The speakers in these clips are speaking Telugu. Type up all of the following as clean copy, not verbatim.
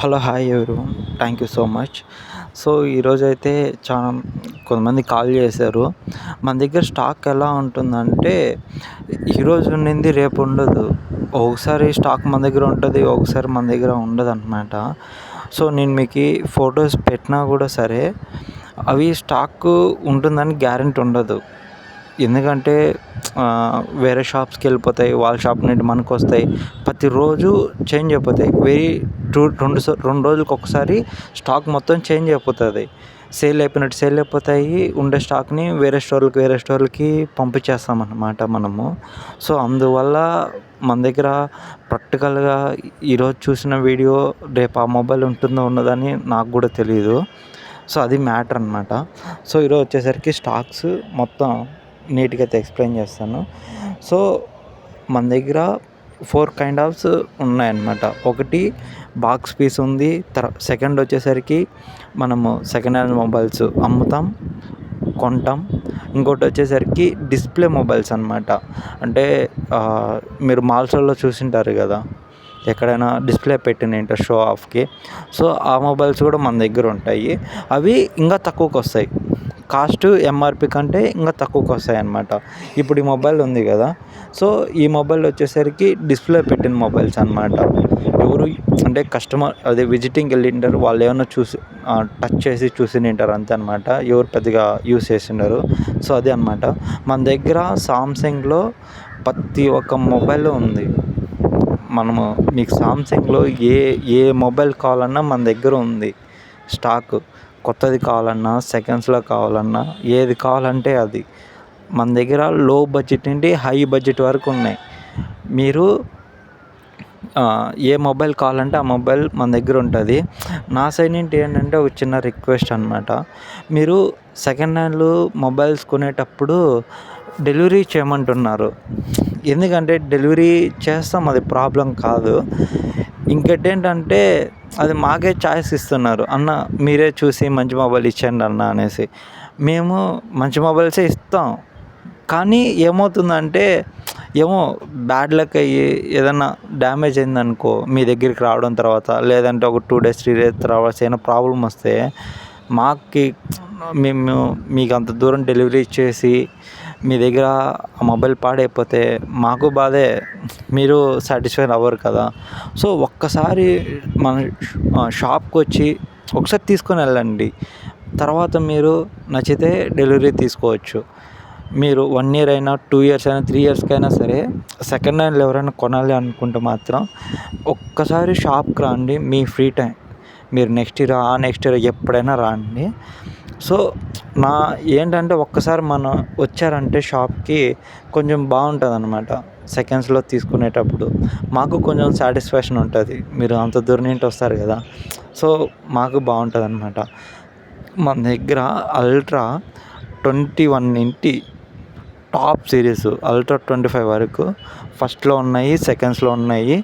Hello, hi everyone. Thank you so much. So ఈరోజైతే చాలా కొంతమంది కాల్ చేశారు. మన దగ్గర స్టాక్ ఎలా ఉంటుందంటే ఈరోజు ఉండింది రేపు ఉండదు. ఒకసారి స్టాక్ మన దగ్గర ఉంటుంది, ఒకసారి మన దగ్గర ఉండదన్నమాట. సో నేను మీకు ఫొటోస్ పెట్టినా కూడా సరే అవి స్టాక్ ఉంటుందని గ్యారెంటీ ఉండదు. ఎందుకంటే వేరే షాప్స్కి వెళ్ళిపోతాయి, వాళ్ళ షాప్ నుండి మనకు వస్తాయి. ప్రతిరోజు చేంజ్ అయిపోతాయి. రెండు రోజులకు ఒకసారి స్టాక్ మొత్తం చేంజ్ అయిపోతుంది. సేల్ అయిపోతాయి. ఉండే స్టాక్ని వేరే స్టోర్లకి పంపించేస్తాం అన్నమాట మనము. సో అందువల్ల మన దగ్గర ప్రాక్టికల్గా ఈరోజు చూసిన వీడియో రేపు ఆ మొబైల్ ఉంటుందో ఉండదని నాకు కూడా తెలియదు. సో అది మ్యాటర్ అనమాట. సో ఈరోజు వచ్చేసరికి స్టాక్స్ మొత్తం నీట్గా అయితే ఎక్స్ప్లెయిన్ చేస్తాను. సో మన దగ్గర 4 కైండ్ ఆఫ్స్ ఉన్నాయన్నమాట. ఒకటి బాక్స్ పీస్ ఉంది. సెకండ్ వచ్చేసరికి మనము సెకండ్ హ్యాండ్ మొబైల్స్ అమ్ముతాం, కొంటాం. ఇంకోటి వచ్చేసరికి డిస్ప్లే మొబైల్స్ అనమాట. అంటే మీరు మాల్స్లో చూసింటారు కదా, ఎక్కడైనా డిస్ప్లే పెట్టిన షో ఆఫ్కి. సో ఆ మొబైల్స్ కూడా మన దగ్గర ఉంటాయి. అవి ఇంకా తక్కువకి వస్తాయి. కాస్ట్ ఎంఆర్పి కంటే ఇంకా తక్కువకి వస్తాయి అన్నమాట. ఇప్పుడు ఈ మొబైల్ ఉంది కదా, సో ఈ మొబైల్ వచ్చేసరికి డిస్ప్లే పెట్టిన మొబైల్స్ అన్నమాట. ఎవరు అంటే కస్టమర్ అదే విజిటింగ్కి వెళ్ళింటారు, వాళ్ళు ఏమైనా టచ్ చేసి చూసింటారు అంతే అనమాట. ఎవరు పెద్దగా యూస్ చేసిండారు. సో అదే అనమాట. మన దగ్గర సామ్సంగ్లో ప్రతి ఒక్క మొబైల్ ఉంది. మనము మీకు సామ్సంగ్లో ఏ మొబైల్ కావాలన్నా మన దగ్గర ఉంది స్టాక్. కొత్తది కావాలన్నా, సెకండ్స్లో కావాలన్నా, ఏది కావాలంటే అది మన దగ్గర లో బడ్జెట్ నుండి హై బడ్జెట్ వరకు ఉన్నాయి. మీరు ఏ మొబైల్ కావాలంటే ఆ మొబైల్ మన దగ్గర ఉంటుంది. నా సైడ్ నుండి ఏంటంటే ఒక చిన్న రిక్వెస్ట్ అనమాట. మీరు సెకండ్ హ్యాండ్లు మొబైల్స్ కొనేటప్పుడు డెలివరీ చేయమంటున్నారు. ఎందుకంటే డెలివరీ చేస్తాం, అది ప్రాబ్లం కాదు. ఇంకోటి ఏంటంటే అది మాకే చాయిస్ ఇస్తున్నారు, అన్న మీరే చూసి మంచి మొబైల్ ఇచ్చేయండి అన్న అనేసి. మేము మంచి మొబైల్సే ఇస్తాం. కానీ ఏమవుతుందంటే బ్యాడ్ లక్ అయ్యి ఏదన్నా డ్యామేజ్ అయిందనుకో మీ దగ్గరికి రావడం తర్వాత, లేదంటే ఒక 2 days 3 days తర్వాత ఏమైనా ప్రాబ్లం వస్తే మేము మీకు అంత దూరం డెలివరీ ఇచ్చేసి మీ దగ్గర ఆ మొబైల్ పాడైపోతే మాకు బాధే, మీరు సాటిస్ఫై అవ్వరు కదా. సో ఒక్కసారి మన షాప్కి వచ్చి ఒకసారి తీసుకొని వెళ్ళండి. తర్వాత మీరు నచ్చితే డెలివరీ తీసుకోవచ్చు. మీరు 1 year అయినా, 2 years అయినా, 3 yearsకైనా సరే సెకండ్ హ్యాండ్లు ఎవరైనా కొనాలి అనుకుంటే మాత్రం ఒక్కసారి షాప్కి రండి. మీ ఫ్రీ టైం మీరు నెక్స్ట్ ఇయర్ ఎప్పుడైనా రండి. సో ఏంటంటే ఒక్కసారి మనం వచ్చారంటే షాప్కి కొంచెం బాగుంటుంది అనమాట. సెకండ్స్లో తీసుకునేటప్పుడు మాకు కొంచెం సాటిస్ఫాక్షన్ ఉంటుంది. మీరు అంత దూరం నుండి వస్తారు కదా, సో మాకు బాగుంటుంది అనమాట. మన దగ్గర అల్ట్రా 21 నుండి టాప్ సిరీస్ అల్ట్రా 25 వరకు ఫస్ట్లో ఉన్నాయి, సెకండ్స్లో ఉన్నాయి.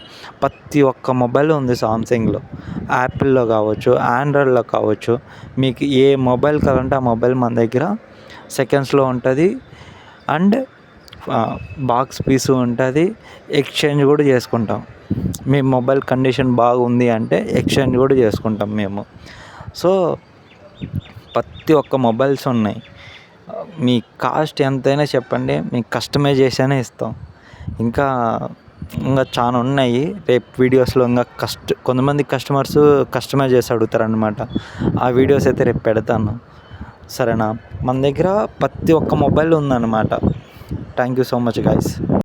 ప్రతి ఒక్క మొబైల్ ఉంది సామ్సంగ్లో. యాపిల్లో కావచ్చు, ఆండ్రాయిడ్లో కావచ్చు. మీకు ఏ మొబైల్ కావాలంటే ఆ మొబైల్ మన దగ్గర సెకండ్స్లో ఉంటుంది. అండ్ బాక్స్ పీసు ఉంటుంది. ఎక్స్చేంజ్ కూడా చేసుకుంటాం. మీ మొబైల్ కండిషన్ బాగుంది అంటే ఎక్స్చేంజ్ కూడా చేసుకుంటాం మేము. సో ప్రతి ఒక్క మొబైల్స్ ఉన్నాయి. మీ కాస్ట్ ఎంతైనా చెప్పండి, మీకు కస్టమైజ్ చేసైనా ఇస్తాం. ఇంకా చాలా ఉన్నాయి. రేపు వీడియోస్లో ఇంకా కొంతమంది కస్టమర్స్ కస్టమైజ్ చేసి అడుగుతారనమాట. ఆ వీడియోస్ అయితే రేపు పెడతాను, సరేనా. మన దగ్గర ప్రతి ఒక్క మొబైల్ ఉందన్నమాట. Thank you so much guys.